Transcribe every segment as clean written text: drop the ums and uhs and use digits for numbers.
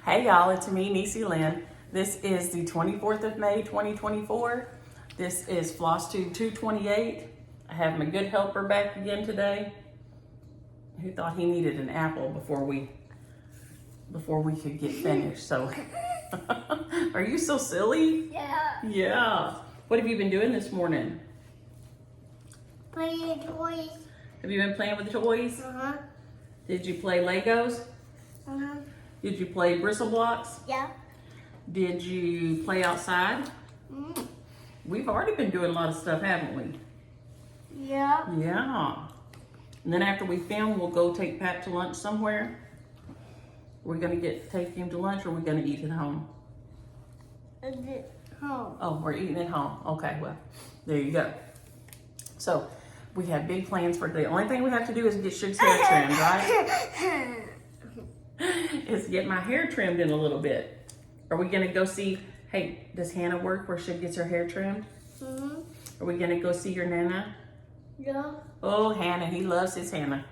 Hey y'all, it's me, Niecy Lynn. This is the 24th of May, 2024. This is Flosstube 228. I have my good helper back again today, who thought he needed an apple before we could get finished. So, are you so silly? Yeah. Yeah. What have you been doing this morning? Playing toys. Have you been playing with toys? Uh-huh. Did you play Legos? Uh-huh. Did you play bristle blocks? Yeah. Did you play outside? Mm. We've already been doing a lot of stuff, haven't we? Yeah. Yeah. And then after we film, we'll go take Pat to lunch somewhere. We're gonna take him to lunch, or we're gonna eat at home. Is it home? Oh, we're eating at home. Okay, well, there you go. So we have big plans for today. The only thing we have to do is get Suge's hair trimmed, right? Is get my hair trimmed in a little bit. Are we gonna go see, hey, does Hannah work where Suge gets her hair trimmed? Mm-hmm. Are we gonna go see your Nana? Yeah. Oh, Hannah, he loves his Hannah.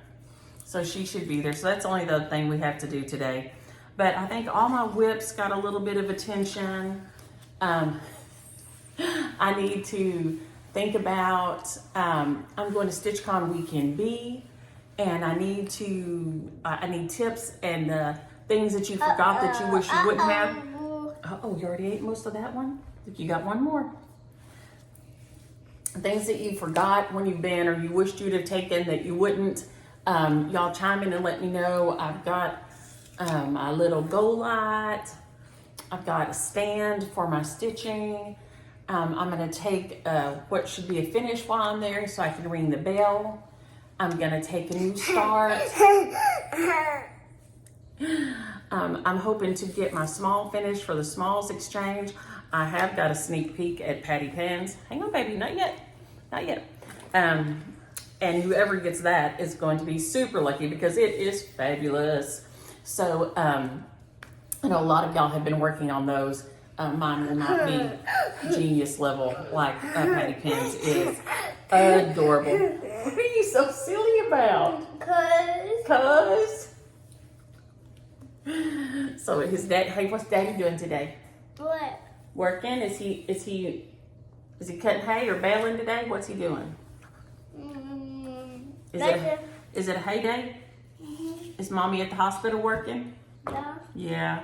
So she should be there. So that's only the thing we have to do today. But I think all my whips got a little bit of attention. I need to think about, I'm going to StitchCon Weekend B, and I need tips and things that you forgot that you wish you wouldn't have. Oh, you already ate most of that one? I think you got one more. Things that you forgot when you've been, or you wished you'd have taken that you wouldn't. Y'all chime in and let me know. I've got a little go light. I've got a stand for my stitching. I'm gonna take what should be a finish while I'm there so I can ring the bell. I'm gonna take a new start. I'm hoping to get my small finish for the smalls exchange. I have got a sneak peek at Patty Pan's. Hang on, baby, not yet, not yet. And whoever gets that is going to be super lucky because it is fabulous. So, I know a lot of y'all have been working on those. Mine will not be genius level like Patty Pan's is. Adorable. What are you so silly about? Cause. So his dad. Hey, what's Daddy doing today? What? Working? Is he cutting hay or baling today? What's he doing? Is it a hay day? Mm-hmm. Is Mommy at the hospital working? Yeah. Yeah.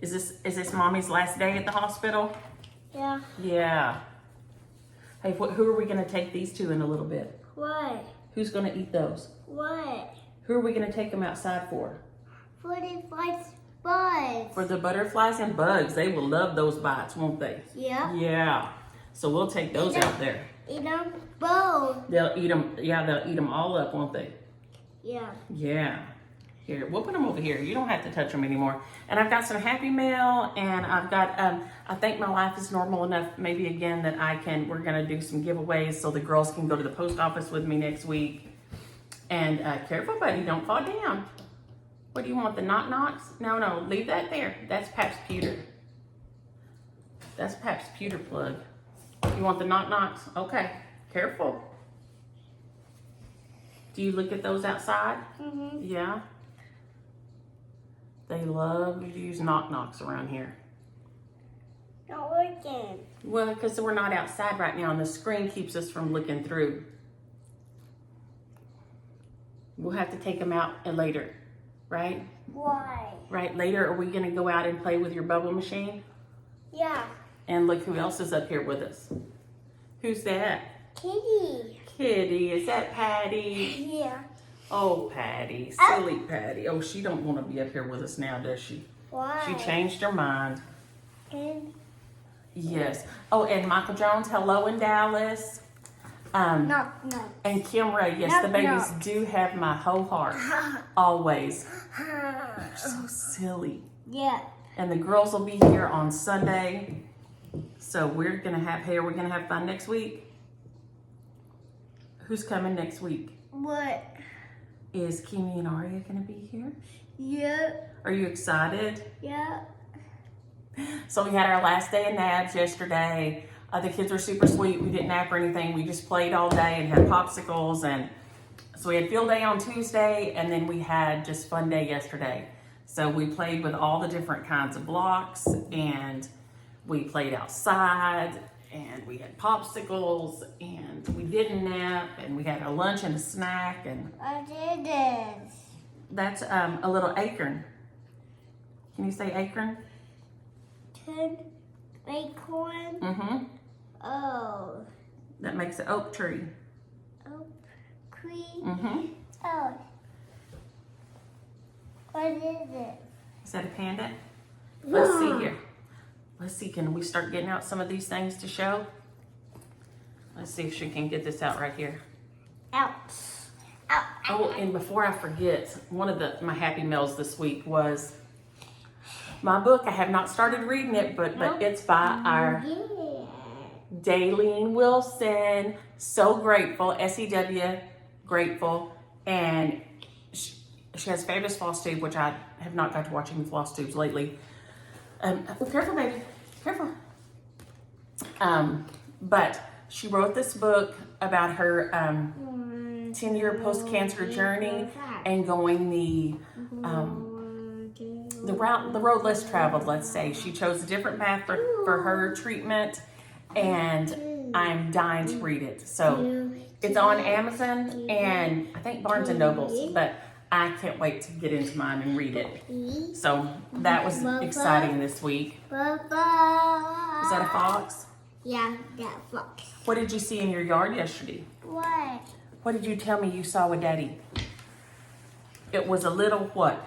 Is this Mommy's last day at the hospital? Yeah. Yeah. Hey, who are we gonna take these to in a little bit? What? Who's gonna eat those? What? Who are we gonna take them outside for? For the bugs. For the butterflies and bugs. They will love those bites, won't they? Yeah. Yeah. So we'll take those out there. Eat them both. They'll eat them. Yeah, they'll eat them all up, won't they? Yeah. Yeah. Here, we'll put them over here. You don't have to touch them anymore. And I've got some Happy Mail, and I've got, I think my life is normal enough, maybe again, that we're gonna do some giveaways so the girls can go to the post office with me next week. And careful, buddy, don't fall down. What do you want, the knock-knocks? No, leave that there. That's Pap's pewter. That's Pap's pewter plug. You want the knock-knocks? Okay, careful. Do you look at those outside? Mm-hmm. Yeah. They love to use knock-knocks around here. Not working. Well, because we're not outside right now and the screen keeps us from looking through. We'll have to take them out later, right? Why? Right, later, are we gonna go out and play with your bubble machine? Yeah. And look who else is up here with us. Who's that? Kitty. Kitty, is that Patty? Yeah. Oh, Patty, silly Patty. Oh, she don't want to be up here with us now, does she? Why? She changed her mind. And Yes. Oh, and Michael Jones, hello in Dallas. no. And Kim Ray, yes, No, the babies no. do have my whole heart, always. They're so silly. Yeah. And the girls will be here on Sunday. So we're gonna have, hey, are we gonna have fun next week? Who's coming next week? What? Is Kimi and Aria gonna be here? Yeah. Are you excited? Yeah. So we had our last day of naps yesterday. The kids were super sweet. We didn't nap or anything. We just played all day and had popsicles. And so we had field day on Tuesday, and then we had just fun day yesterday. So we played with all the different kinds of blocks, and we played outside, and we had popsicles, and we did a nap, and we had a lunch and a snack, and I did this. that's a little acorn. Can you say acorn? Ten acorn. Mm-hmm. Oh. That makes an oak tree. Oak tree. Mm-hmm. Oh. What is it? Is that a panda? Let's see here. Let's see, can we start getting out some of these things to show? Let's see if she can get this out right here. Out. Out. Oh, and before I forget, one of my happy meals this week was my book. I have not started reading it, but it's by our Daleen Wilson. So grateful, SEW, grateful. And she has fabulous Flosstube, which I have not got to watch any Flosstubes lately. Oh, careful, baby, careful. But she wrote this book about her 10-year post-cancer journey and going the road less traveled, let's say. She chose a different path for her treatment, and I'm dying to read it. So it's on Amazon and I think Barnes and Nobles, but I can't wait to get into mine and read it. So that was exciting this week. Is that a fox? Yeah, that fox. What did you see in your yard yesterday? What? What did you tell me you saw with Daddy? It was a little what?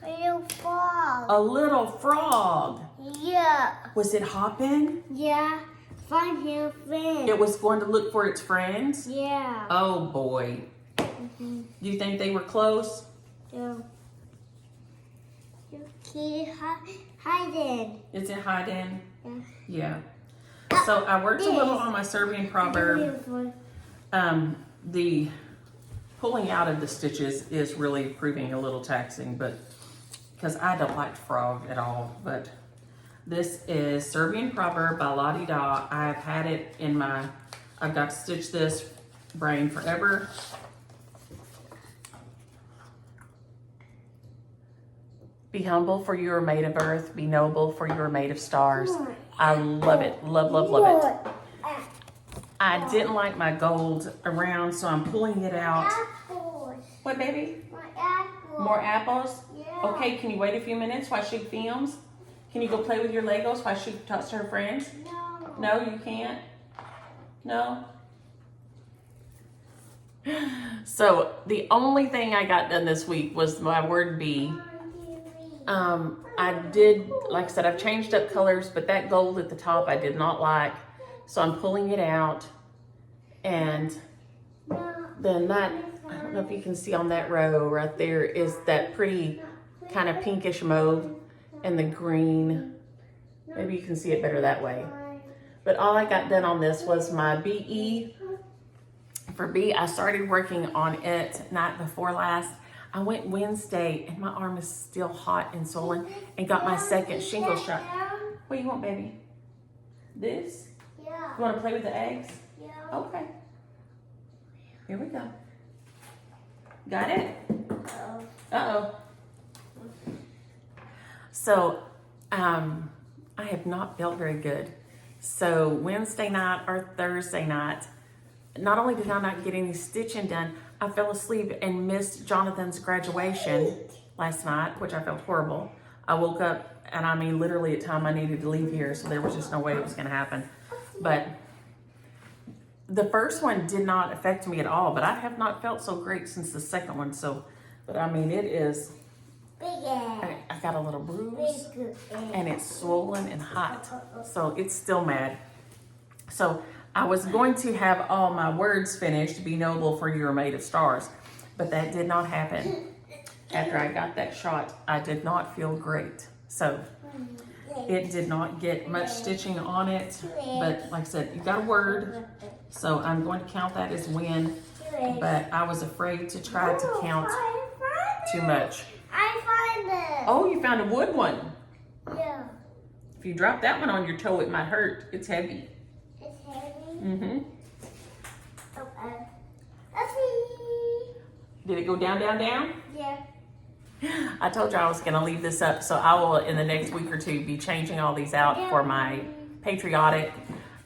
A little frog. A little frog. Yeah. Was it hopping? Yeah. Find your friend. It was going to look for its friends? Yeah. Oh boy. Do you think they were close? Yeah. You keep hiding. Is it hiding? Yeah. Yeah. So I worked a little on my Serbian Proverb. The pulling out of the stitches is really proving a little taxing, but because I don't like frog at all. But this is Serbian Proverb by La D. I've had it in I've got to stitch this brain forever. Be humble, for you are made of earth. Be noble, for you are made of stars. I love it. Love, love, love it. I didn't like my gold around, so I'm pulling it out. Apples. What, baby? My apple. More apples? Yeah. Okay, can you wait a few minutes while she films? Can you go play with your Legos while she talks to her friends? No. No, you can't? No? So the only thing I got done this week was my word B. I did, like I said, I've changed up colors, but that gold at the top I did not like. So I'm pulling it out, and then that, I don't know if you can see on that row right there, is that pretty kind of pinkish mauve and the green. Maybe you can see it better that way. But all I got done on this was my BE. For B, I started working on it night before last. I went Wednesday and my arm is still hot and swollen, and got my second shingle shot. What do you want, baby? This? Yeah. You want to play with the eggs? Yeah. Okay. Here we go. Got it? Uh-oh. So, I have not felt very good. So Wednesday night or Thursday night, not only did I not get any stitching done, I fell asleep and missed Jonathan's graduation last night, which I felt horrible. I woke up, and I mean literally at time I needed to leave here, so there was just no way it was going to happen. But the first one did not affect me at all, but I have not felt so great since the second one. So, but I mean, it is, I got a little bruise, and it's swollen and hot, so it's still mad. So I was going to have all my words finished, be noble, for you are made of stars, but that did not happen. After I got that shot, I did not feel great. So it did not get much stitching on it, but like I said, you got a word, so I'm going to count that as win, but I was afraid to try to count too much. I find it. Oh, you found a wood one. Yeah. If you drop that one on your toe, it might hurt. It's heavy. It's heavy. Mm-hmm. Okay. Let's see. Did it go down, down, down? Yeah. I told you I was going to leave this up, so I will, in the next week or two, be changing all these out for my patriotic.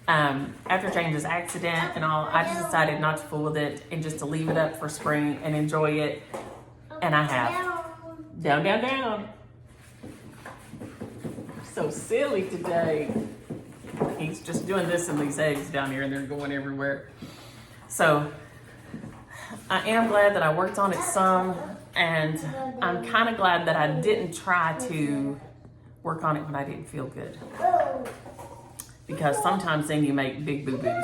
After James's accident and all, I just decided not to fool with it and just to leave it up for spring and enjoy it. And I have. Down, down, down. So silly today. He's just doing this in these eggs down here and they're going everywhere. So I am glad that I worked on it some, and I'm kind of glad that I didn't try to work on it when I didn't feel good. Because sometimes then you make big boo-boos.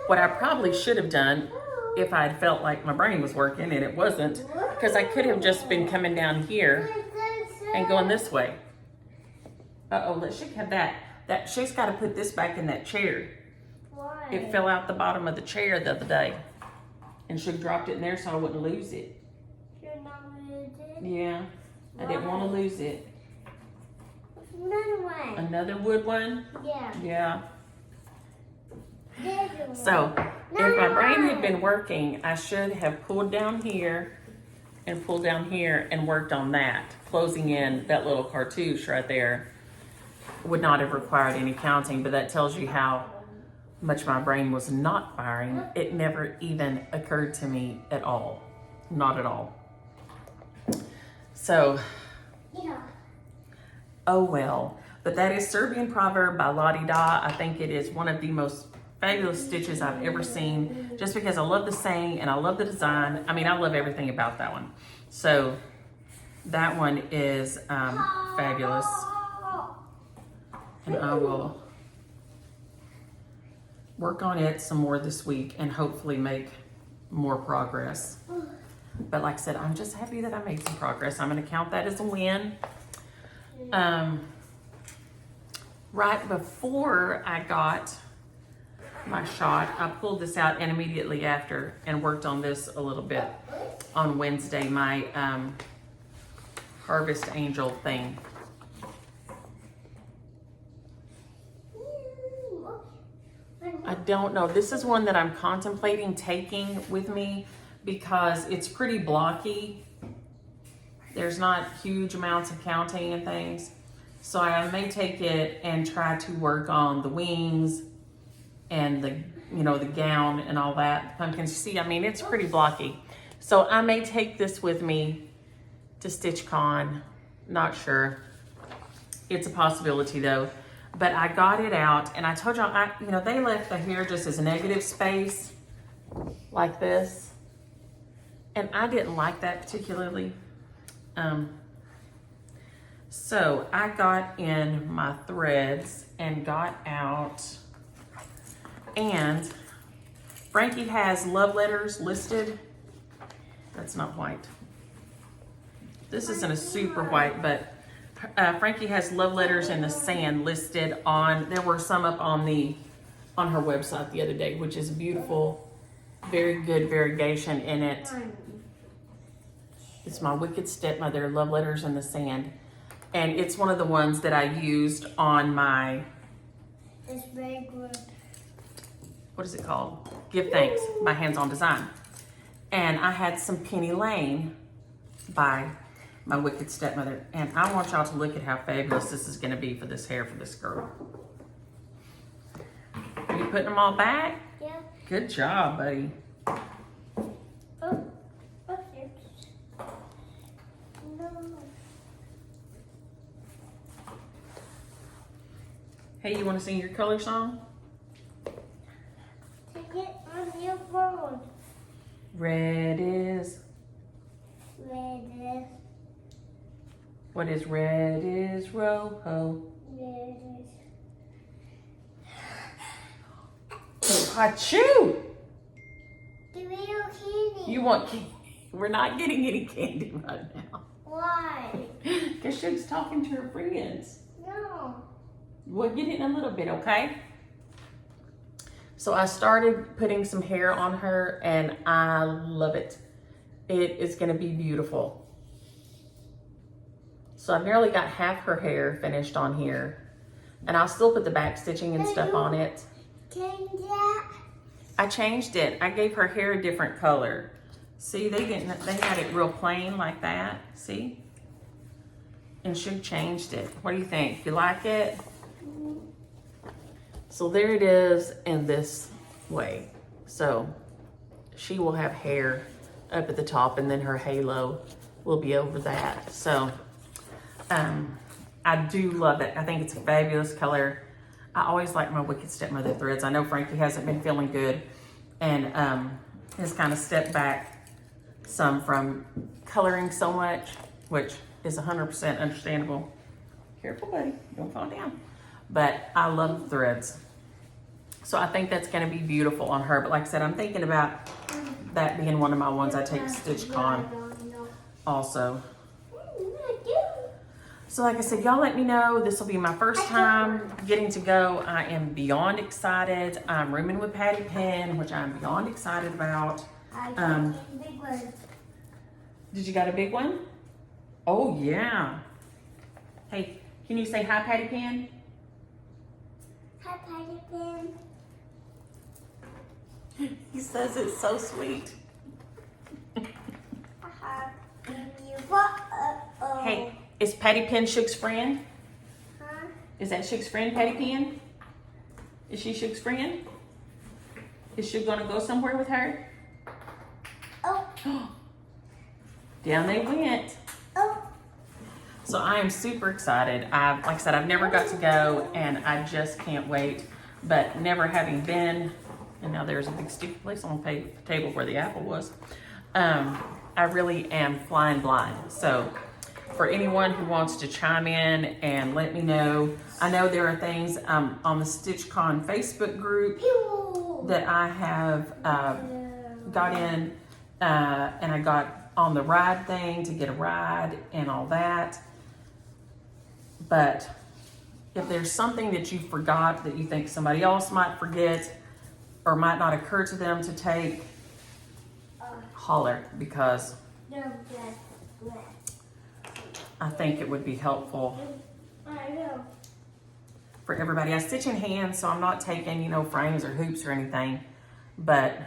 What I probably should have done if I had felt like my brain was working, and it wasn't, because I could have just been coming down here and going this way. Uh-oh, let Chick have that. She's got to put this back in that chair. Why? It fell out the bottom of the chair the other day. And Chick dropped it in there so I wouldn't lose it. You're not losing? Yeah, I didn't want to lose it. Another one. Another wood one? Yeah. Yeah. There's one. So, if my brain had been working, I should have pulled down here and pulled down here and worked on that. Closing in that little cartouche right there would not have required any counting, but that tells you how much my brain was not firing. It never even occurred to me at all. Not at all. So, Yeah. oh well. But that is Serbian Proverb by La D. I think it is one of the most fabulous stitches I've ever seen, just because I love the saying and I love the design. I mean, I love everything about that one. So that one is fabulous. And I will work on it some more this week and hopefully make more progress. But like I said, I'm just happy that I made some progress. I'm going to count that as a win. Right before I got my shot, I pulled this out, and immediately after, and worked on this a little bit on Wednesday, my Harvest Angel thing. I don't know. This is one that I'm contemplating taking with me because it's pretty blocky. There's not huge amounts of counting and things. So I may take it and try to work on the wings and the, you know, the gown and all that. Pumpkins, you see, I mean, it's pretty blocky. So I may take this with me to StitchCon. Not sure. It's a possibility though. But I got it out, and I told y'all, you know, they left the hair just as a negative space, like this. And I didn't like that particularly. So I got in my threads and got out, and Frankie has love letters listed. That's not white. This isn't a super white, but Frankie has love letters in the sand listed on, there were some up on her website the other day, which is beautiful, very good variegation in it. It's my Wicked Stepmother, love letters in the sand. And it's one of the ones that I used on my, It's very good. what is it called? Give Thanks by Hands On Design. And I had some Penny Lane by my Wicked Stepmother. And I want y'all to look at how fabulous this is gonna be for this hair for this girl. Are you putting them all back? Yeah. Good job, buddy. Oh, it's no. Hey, you wanna sing your color song? Take it on your phone. Red is, Red is. what is red is Rojo. Red Achoo! Give me your candy. You want candy? We're not getting any candy right now. Why? Because she's talking to her friends. No. We'll get it in a little bit, okay? So I started putting some hair on her, and I love it. It is gonna be beautiful. So I've nearly got half her hair finished on here, and I'll still put the back stitching and stuff on it. Change that. I changed it. I gave her hair a different color. See, they had it real plain like that. See? And Shug changed it. What do you think? You like it? So there it is in this way. So she will have hair up at the top, and then her halo will be over that. So I do love it. I think it's a fabulous color. I always like my Wicked Stepmother threads. I know Frankie hasn't been feeling good and has kind of stepped back some from coloring so much, which is 100% understandable. Careful, buddy, don't fall down. But I love the threads. So I think that's gonna be beautiful on her. But like I said, I'm thinking about that being one of my ones I take to StitchCon also. So like I said, y'all let me know. This will be my first time getting to go. I am beyond excited. I'm rooming with Patty Penn, which I'm beyond excited about. Big one. Did you got a big one? Oh yeah. Hey, can you say hi, Patty Penn? Hi, Patty Penn. He says it's so sweet. Hey, is Patty Penn Shug's friend? Huh? Is that Shug's friend, Patty Penn? Is she Shug's friend? Is Shug gonna go somewhere with her? Oh. Down they went. Oh. So I am super excited. Like I said, I've never got to go, and I just can't wait. But never having been, and now there's a big sticky place on the table where the apple was. I really am flying blind. So for anyone who wants to chime in and let me know, I know there are things on the StitchCon Facebook group that I have got in, and I got on the ride thing to get a ride and all that. But if there's something that you forgot that you think somebody else might forget or might not occur to them to take, holler, because I think it would be helpful for everybody. I stitch in hand, so I'm not taking, frames or hoops or anything, but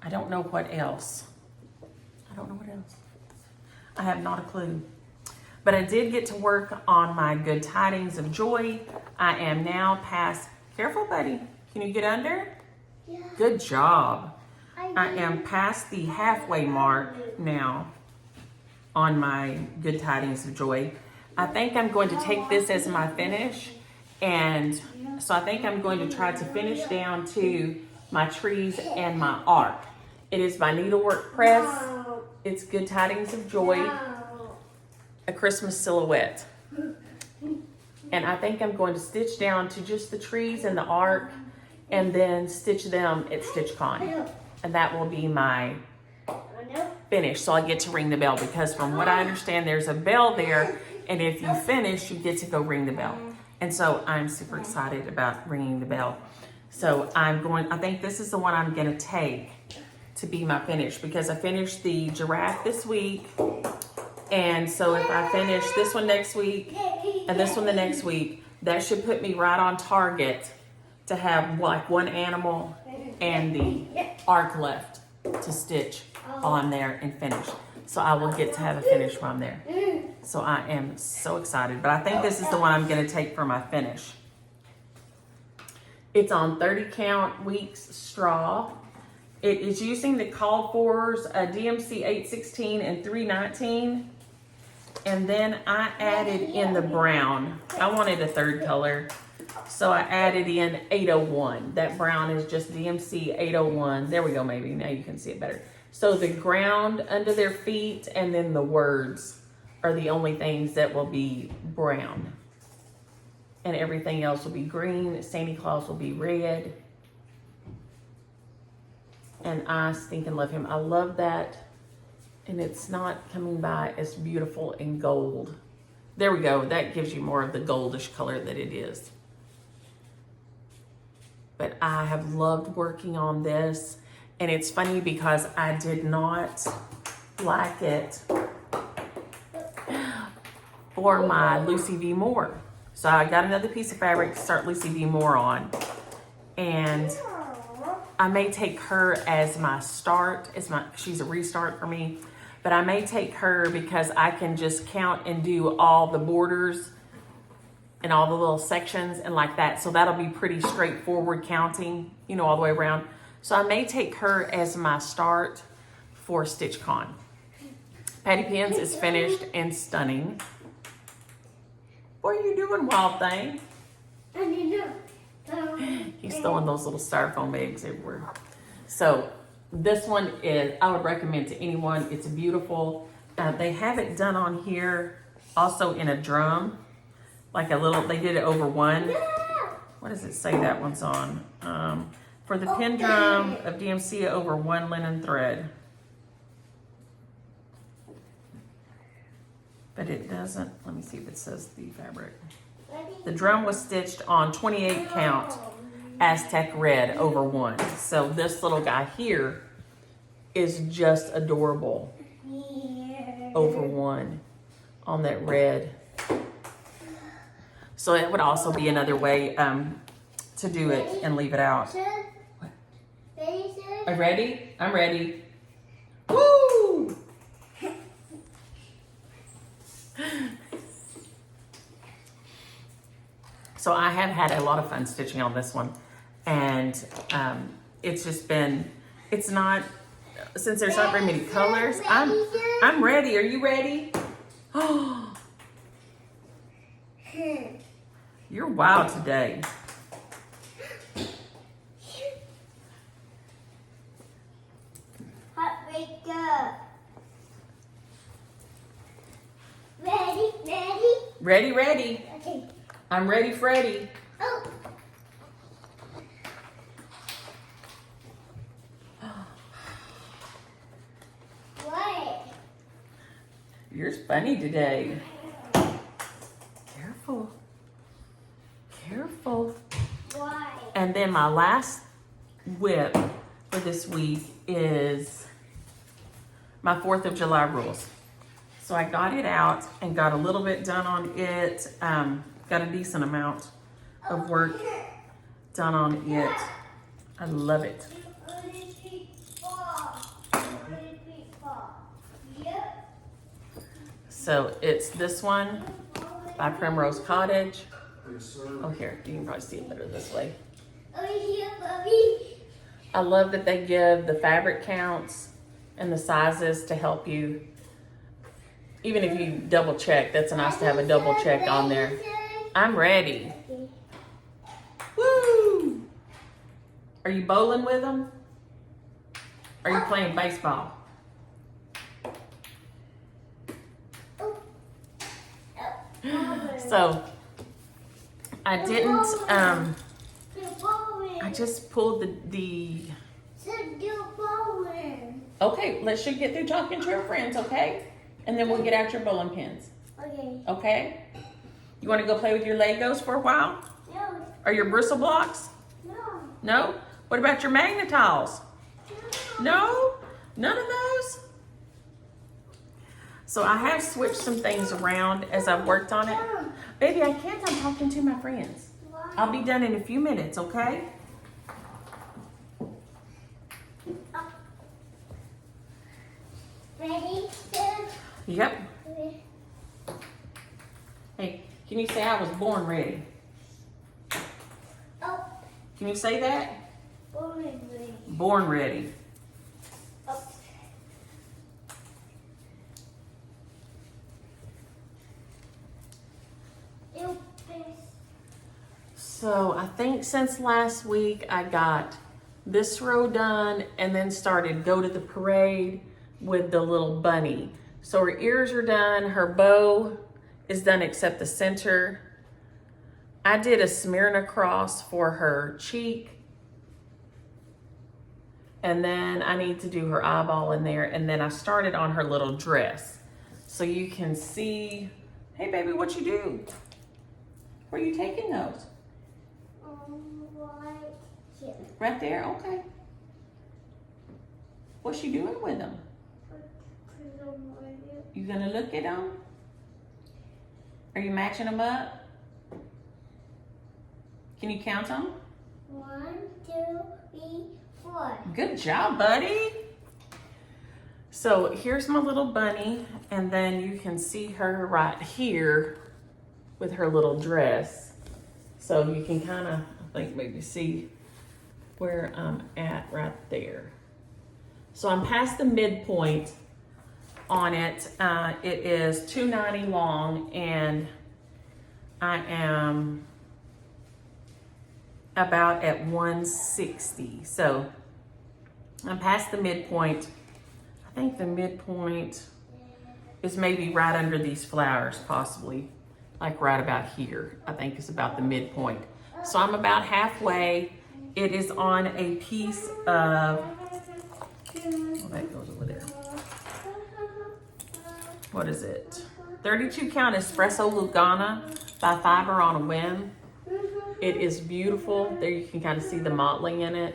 I don't know what else. I have not a clue. But I did get to work on my Good Tidings of Joy. I am now past, careful buddy, can you get under? Yeah. Good job. I am past the halfway mark now on my Good Tidings of Joy. I think I'm going to take this as my finish, and so I think I'm going to try to finish down to my trees and my arc. It is by Needlework Press. It's Good Tidings of Joy, a Christmas silhouette. And I think I'm going to stitch down to just the trees and the arc, and then stitch them at StitchCon. And that will be my finish. So I get to ring the bell, because from what I understand, there's a bell there, and if you finish, you get to go ring the bell. And so I'm super excited about ringing the bell. So I think this is the one I'm gonna take to be my finish, because I finished the giraffe this week. And so if I finish this one next week and this one the next week, that should put me right on target to have like one animal and the arc left to stitch while I'm there and finish. So I will get to have a finish while I'm there. So I am so excited, but I think this is the one I'm gonna take for my finish. It's on 30 count weeks straw. It is using the called fors, DMC 816 and 319. And then I added in the brown. I wanted a third color, so I added in 801. That brown is just DMC 801. There we go, maybe. Now you can see it better. So the ground under their feet and then the words are the only things that will be brown. And everything else will be green. Santa Claus will be red. And I stinking love him. I love that. And it's not coming by as beautiful in gold. There we go. That gives you more of the goldish color that it is. But I have loved working on this. And it's funny because I did not like it for my Lucy V. Moore. So I got another piece of fabric to start Lucy V. Moore on. And I may take her as my start, she's a restart for me. but I may take her because I can just count and do all the borders and all the little sections and like that. So that'll be pretty straightforward counting, you know, all the way around. So I may take her as my start for StitchCon. Patty Pins is finished and stunning. What are you doing, Wild Thing? He's throwing those little styrofoam eggs everywhere. So this one is, I would recommend to anyone. It's beautiful. They have it done on here also in a drum. Like a little, they did it over one. What does it say that one's on? For the pin drum of DMC over one linen thread. But it doesn't, let me see if it says the fabric. The drum was stitched on 28 count Aztec red over one. So this little guy here is just adorable over one on that red. So it would also be another way to do it and leave it out. Are you ready? I'm ready. Woo! So I have had a lot of fun stitching on this one, and it's just been, it's not, since there's not very many colors, I'm ready. Are you ready? Oh, you're wild today. Ready? Ready. Okay. I'm ready, Freddy. Oh. What? You're funny today. Careful. Careful. Why? And then my last whip for this week is my 4th of July rules. So I got it out and got a little bit done on it. Got a decent amount of work done on it. I love it. So it's this one by Primrose Cottage. Oh, here, you can probably see it better this way. I love that they give the fabric counts and the sizes to help you. Even if you double check, that's nice to have a double check on there. I'm ready. Woo! Are you bowling with them? Are you playing baseball? So, I didn't, I just pulled the okay, let's just get through talking to your friends, okay? And then we'll get out your bowling pins. Okay. Okay? You want to go play with your Legos for a while? No. Or your bristle blocks? No. No? What about your magnetiles? No? None of those? So I have switched some things around as I've worked on it. Baby, I can't. I'm talking to my friends. I'll be done in a few minutes, okay? Ready? Yep. Hey, can you say I was born ready? Oh. Can you say that? Ready. Born ready. Oh. So I think since last week I got this row done and then started Go to the Parade with the little bunny. So her ears are done, her bow is done except the center. I did a Smyrna cross for her cheek. And then I need to do her eyeball in there. And then I started on her little dress. So you can see, hey baby, what you do? Where are you taking those? Right here. Right there, okay. What's she doing with them? You gonna look at them? Are you matching them up? Can you count them? 1, 2, 3, 4. Good job, buddy. So here's my little bunny, and then you can see her right here with her little dress. So you can kind of, I think, maybe see where I'm at right there. So I'm past the midpoint on it. It is 290 long, and I am about at 160. So I'm past the midpoint. I think the midpoint is maybe right under these flowers, possibly. Like right about here, I think is about the midpoint. So I'm about halfway. It is on a piece of, oh, that goes over there. What is it? 32 count espresso Lugana by Fiber on a Whim. It is beautiful. There you can kind of see the mottling in it.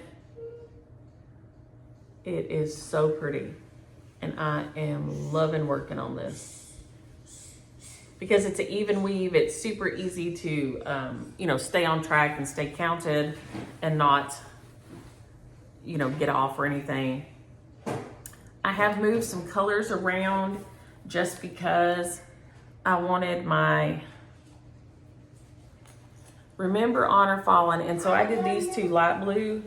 It is so pretty. And I am loving working on this. Because it's an even weave, it's super easy to, stay on track and stay counted and not, get off or anything. I have moved some colors around just because I wanted my Remember, Honor, Fallen. And so I did these two light blue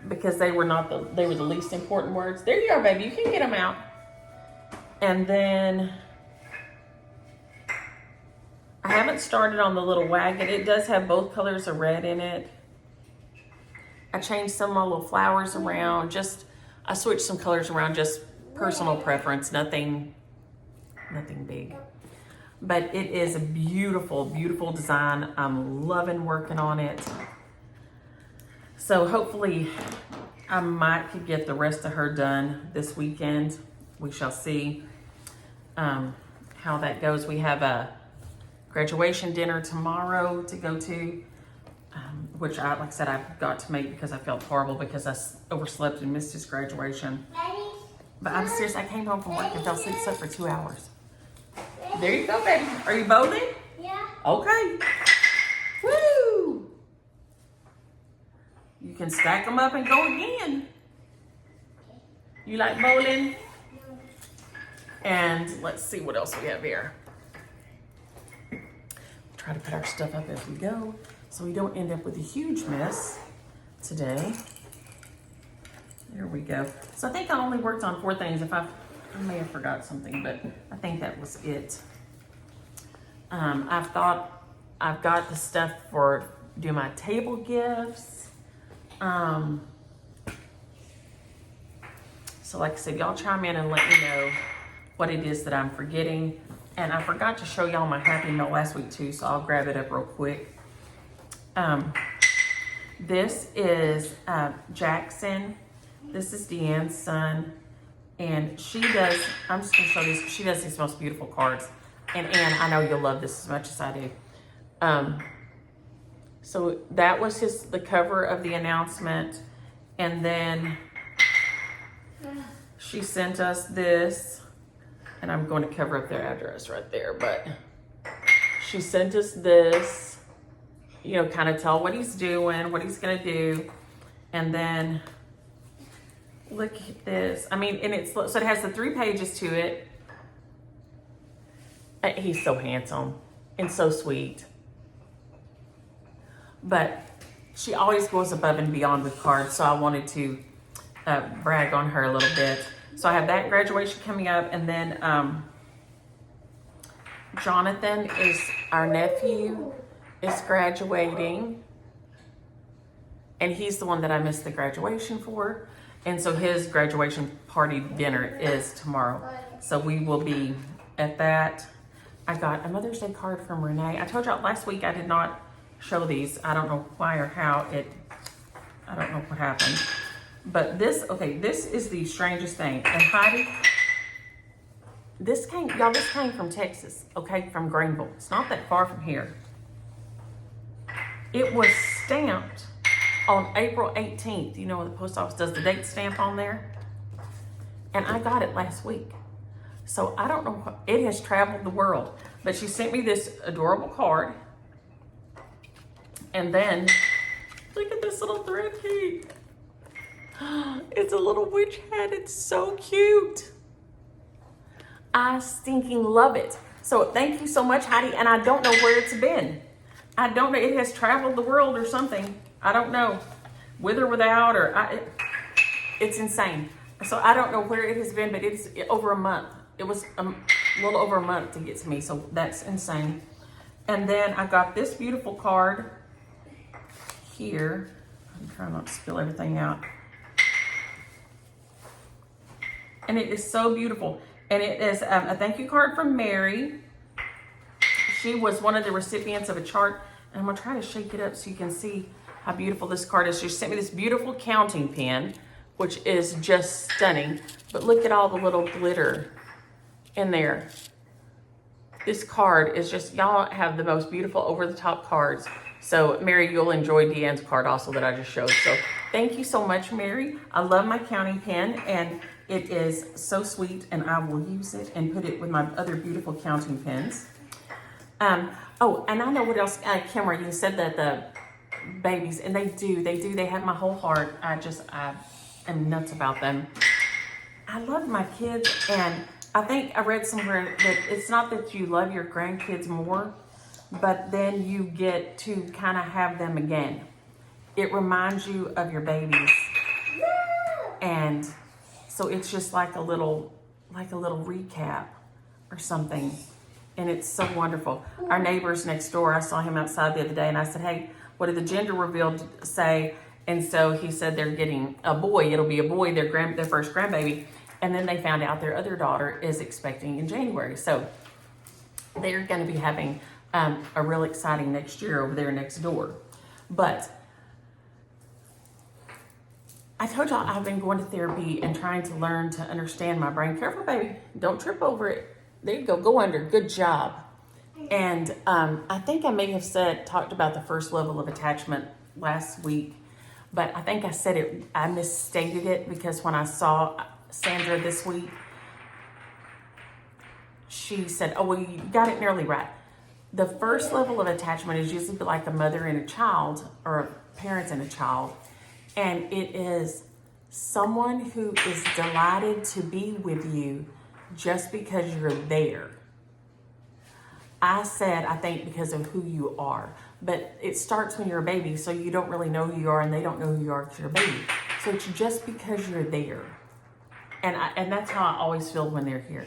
because they were the least important words. There you are, baby. You can get them out. And then I haven't started on the little wagon. It does have both colors of red in it. I changed some of my little flowers around. I switched some colors around, just personal preference, nothing big. But it is a beautiful, beautiful design. I'm loving working on it. So hopefully I might could get the rest of her done this weekend. We shall see how that goes. We have a graduation dinner tomorrow to go to, which like I said, I've got to make because I felt horrible because I overslept and missed his graduation. But I'm serious, I came home from work and fell asleep for 2 hours. There you go, baby. Are you bowling? Yeah. Okay. Woo! You can stack them up and go again. You like bowling? And let's see what else we have here. Try to put our stuff up as we go so we don't end up with a huge mess today. There we go. So I think I only worked on 4 things. I may have forgot something, but I think that was it. I've got the stuff for do my table gifts. So like I said, y'all chime in and let me know what it is that I'm forgetting. And I forgot to show y'all my Happy Mail last week too, so I'll grab it up real quick. This is Jackson. This is Deanne's son. And she does, I'm just gonna show these, she does these most beautiful cards. And Anne, I know you'll love this as much as I do. So that was the cover of the announcement. And then she sent us this, and I'm going to cover up their address right there, but she sent us this, kind of tell what he's doing, what he's gonna do. And then look at this. I mean, and so it has the 3 pages to it. He's so handsome and so sweet. But she always goes above and beyond with cards, so I wanted to brag on her a little bit. So I have that graduation coming up, and then Jonathan is our nephew, is graduating. And he's the one that I missed the graduation for. And so his graduation party dinner is tomorrow. So we will be at that. I got a Mother's Day card from Renee. I told y'all last week I did not show these. I don't know why or how I don't know what happened. But this is the strangest thing. And Heidi, this came from Texas, okay, from Greenville. It's not that far from here. It was stamped on April 18th. You know when the post office does the date stamp on there? And I got it last week. So I don't know, it has traveled the world. But she sent me this adorable card. And then, look at this little thread key. It's a little witch hat. It's so cute. I stinking love it. So thank you so much, Heidi. And I don't know where it's been. I don't know. It has traveled the world or something. I don't know. With or without, it's insane. So I don't know where it has been, but it's over a month. It was a little over a month to get to me. So that's insane. And then I got this beautiful card here. I'm trying not to spill everything out. And it is so beautiful. And it is a thank you card from Mary. She was one of the recipients of a chart. And I'm going to try to shake it up so you can see how beautiful this card is. She sent me this beautiful counting pen, which is just stunning. But look at all the little glitter in there. This card is just, y'all have the most beautiful over-the-top cards. So Mary, you'll enjoy Deanne's card also that I just showed. So thank you so much, Mary. I love my counting pen, and it is so sweet, and I will use it and put it with my other beautiful counting pens. Oh, and I know what else, Kimra, you said that the babies, and they have my whole heart. I am nuts about them. I love my kids, and I think I read somewhere that it's not that you love your grandkids more, but then you get to kind of have them again. It reminds you of your babies. And so it's just like a little recap or something. And it's so wonderful. Our neighbors next door, I saw him outside the other day, and I said, hey, what did the gender reveal say? And so he said they're getting a boy. It'll be a boy, their first grandbaby. And then they found out their other daughter is expecting in January. So they're going to be having a real exciting next year over there next door. But I told y'all I've been going to therapy and trying to learn to understand my brain. Careful, baby. Don't trip over it. There you go. Go under. Good job. And I think I may have talked about the first level of attachment last week, but I think I misstated it, because when I saw Sandra this week, she said, oh, well, you got it nearly right. The first level of attachment is usually like a mother and a child, or parents and a child. And it is someone who is delighted to be with you just because you're there. I said, I think because of who you are, but it starts when you're a baby, so you don't really know who you are, and they don't know who you are because you're a baby. So it's just because you're there. And that's how I always feel when they're here.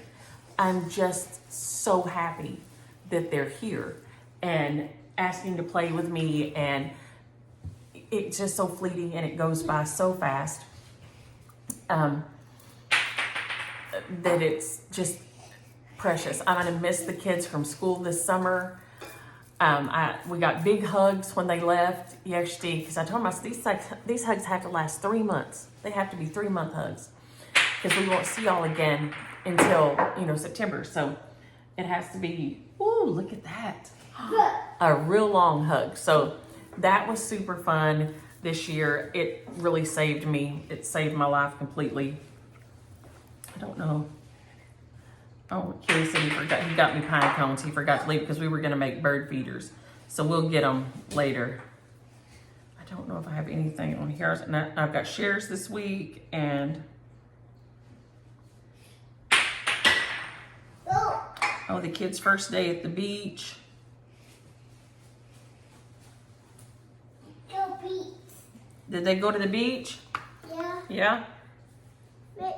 I'm just so happy that they're here and asking to play with me, and it's just so fleeting, and it goes by so fast. That it's just precious. I'm gonna miss the kids from school this summer. We got big hugs when they left yesterday, because I told them these hugs have to last 3 months. They have to be 3-month hugs, because we won't see y'all again until September. So it has to be. Ooh, look at that! A real long hug. So that was super fun this year. It really saved me. It saved my life completely. I don't know. Oh, Kelly said he got me pine cones. He forgot to leave because we were going to make bird feeders. So we'll get them later. I don't know if I have anything on here. And I've got shares this week, and oh, the kids' first day at the beach. Go beach. Did they go to the beach? Yeah. Yeah?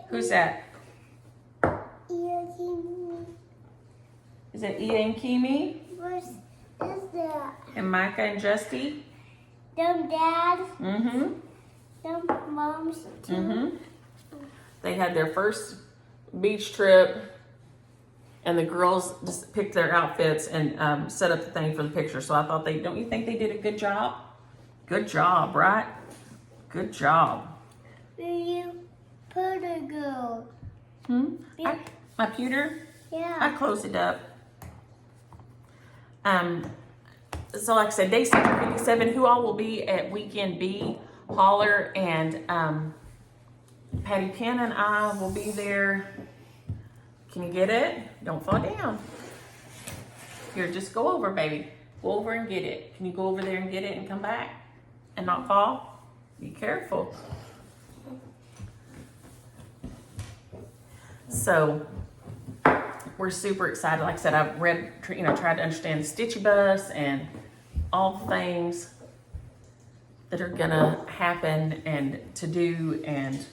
Who's that? Is that Ia and Kimi? What is that? And Micah and Justy? Them dad. Mm-hmm. Them moms too. Mm-hmm. They had their first beach trip, and the girls just picked their outfits and set up the thing for the picture. So I thought don't you think they did a good job? Good job, right? Good job. Where you put a girl? My pewter? Yeah. I closed it up. So like I said, day 657, who all will be at Weekend B, holler, and Patty Penn and I will be there. Can you get it? Don't fall down. Here, just go over, baby. Go over and get it. Can you go over there and get it and come back and not fall? Be careful. So we're super excited. Like I said, I've read, tried to understand the Stitchy Bus and all the things that are gonna happen and to do, and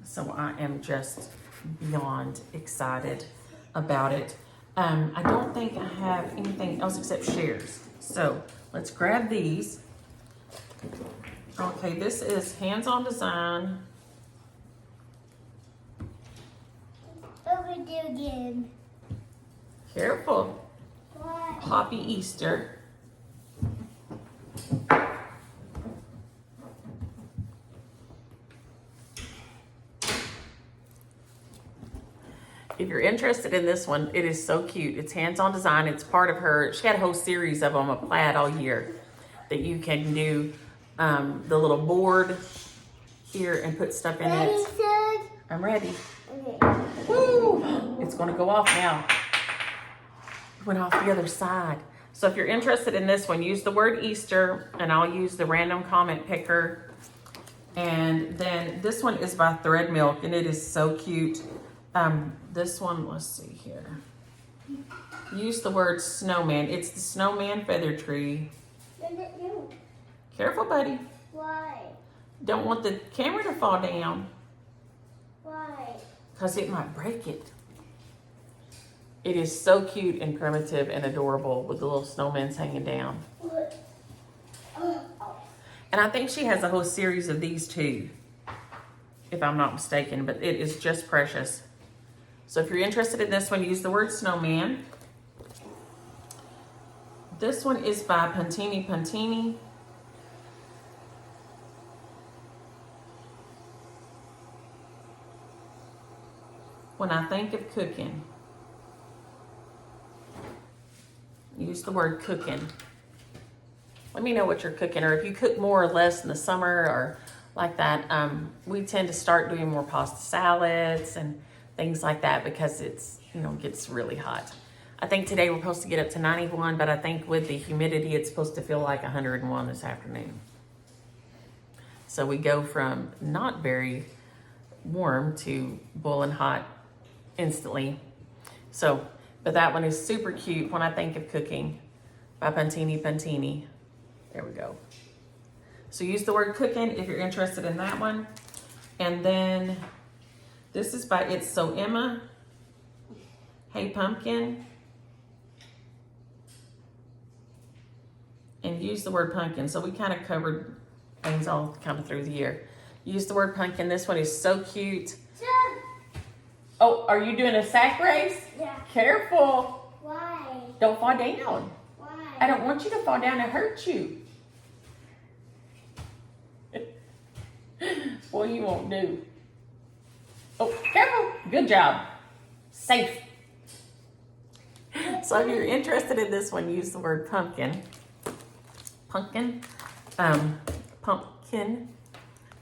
so I am just beyond excited about it. I don't think I have anything else except shares. So let's grab these. Okay, this is Hands-On Design. Over there again. Careful. Why? Poppy Easter. If you're interested in this one, it is so cute. It's Hands-On Design. It's part of her, she had a whole series of them, a plaid all year, that you can do the little board here and put stuff in Ready, it. son? I'm ready. Okay. Woo! It's gonna go off now. It went off the other side. So if you're interested in this one, use the word Easter, and I'll use the random comment picker. And then this one is by Thread Milk, and it is so cute. This one, let's see here. Use the word snowman. It's the snowman feather tree. No. Careful, buddy. Why? Don't want the camera to fall down, Why? because it might break it. It is so cute and primitive and adorable with the little snowmans hanging down. What? And I think she has a whole series of these too, if I'm not mistaken, but it is just precious. So if you're interested in this one, use the word snowman. This one is by Puntini Puntini. When I think of cooking, use the word cooking. Let me know what you're cooking, or if you cook more or less in the summer or like that. We tend to start doing more pasta salads and things like that because it's, gets really hot. I think today we're supposed to get up to 91, but I think with the humidity, it's supposed to feel like 101 this afternoon. So we go from not very warm to boiling hot instantly. So, but that one is super cute, When I Think of Cooking, by Puntini Puntini. There we go. So use the word cooking if you're interested in that one. And then this is by It's So Emma. Hey Pumpkin. And use the word pumpkin. So we kind of covered things all kind of through the year. Use the word pumpkin. This one is so cute. Son. Oh, are you doing a sack race? Yeah. Careful. Why? Don't fall down. Why? I don't want you to fall down and hurt you. Boy, you won't do. Oh, careful. Good job. Safe. So if you're interested in this one, use the word pumpkin. Pumpkin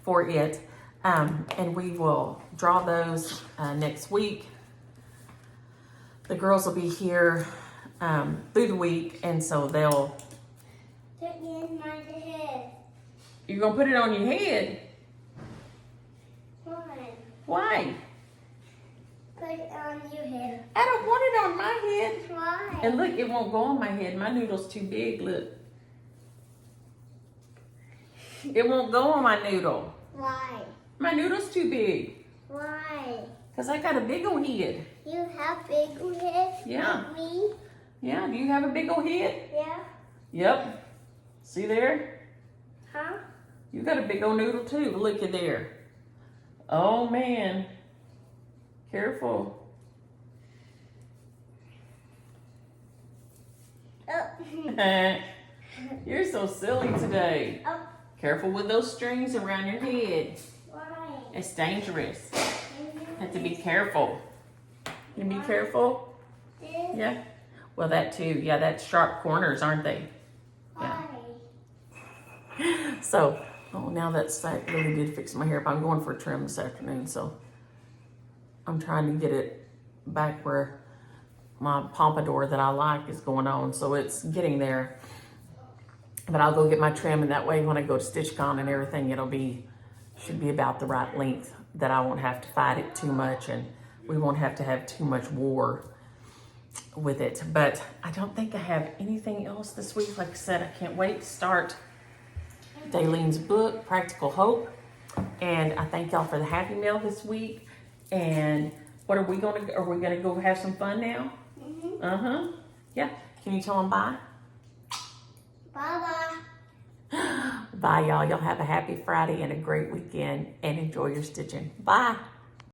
for it. And we will draw those next week. The girls will be here through the week, and so they'll... Put it in my head. You're going to put it on your head? Why? Why? Put it on your head. I don't want it on my head. Why? And look, it won't go on my head. My noodle's too big, look. It won't go on my noodle. Why? My noodle's too big. Why? Because I got a big old head. You have big head? Yeah. Like me? Yeah, do you have a big old head? Yeah. Yep. See there? Huh? You got a big old noodle too. Look at there. Oh man. Careful. Oh. You're so silly today. Oh. Careful with those strings around your head. Why? It's dangerous. Have to be careful. You be careful? This? Yeah. Well, that too. Yeah, that's sharp corners, aren't they? Why? So, now that really did fix my hair, but I'm going for a trim this afternoon, so I'm trying to get it back where my pompadour that I like is going on, so it's getting there. But I'll go get my trim, and that way when I go to StitchCon and everything, should be about the right length that I won't have to fight it too much and we won't have to have too much war with it. But I don't think I have anything else this week. Like I said, I can't wait to start Daylene's book, Practical Hope. And I thank y'all for the Happy Meal this week. And what are we gonna go have some fun now? Mm-hmm. Yeah. Can you tell them bye? Bye-bye. Bye, y'all. Y'all have a happy Friday and a great weekend, and enjoy your stitching. Bye.